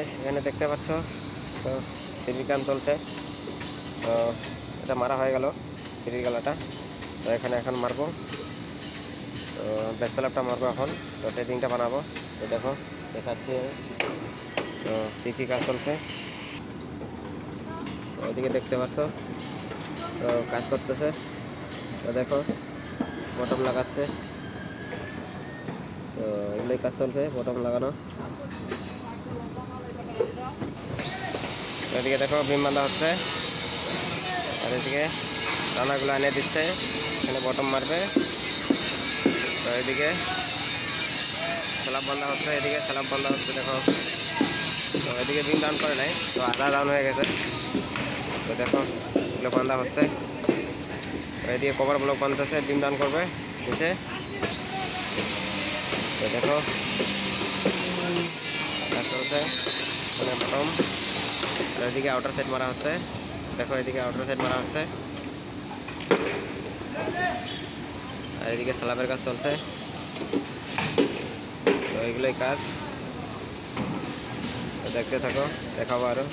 Guys এখানে দেখতে পাচ্ছ তো সিলির কাম চলছে। তো এটা মারা হয়ে গেল সিলির গালাটা। তো এখানে এখন মারবো, তো বেস স্ল্যাবটা মারবো এখন। তো টেডিংটা বানাবো। তো দেখো দেখাচ্ছি তো কী কাজ চলছে। তো ওইদিকে দেখতে পাচ্ছ তো কাজ করতেছে। তো দেখো বটম লাগাচ্ছে। তো এগুলোই কাজ চলছে, বটম লাগানো। এদিকে দেখো বিম বাঁধা হচ্ছে, আর এদিকে টানাগুলো এনে দিচ্ছে, এখানে বটম মারবে। তো এদিকে স্ল্যাব বাঁধা হচ্ছে, এদিকে স্ল্যাব বাঁধা হচ্ছে দেখো। তো এদিকে বিম ডাউন করে নাই, তো আধা ডাউন হয়ে গেছে। তো দেখো এগুলো বাঁধা হচ্ছে। তো এদিকে কভার ব্লক বাঁধতেছে, বিম ডাউন করবে নিচে। তো দেখো কাজ চলছে, মানে বটম। আর এদিকে আউটার সাইড মারা হচ্ছে, দেখো এদিকে আউটার সাইড মারা হচ্ছে। আর এদিকে স্ল্যাবের কাজ চলছে। তো এইগুলোই কাজ, দেখতে থাকো, দেখাবো আরো।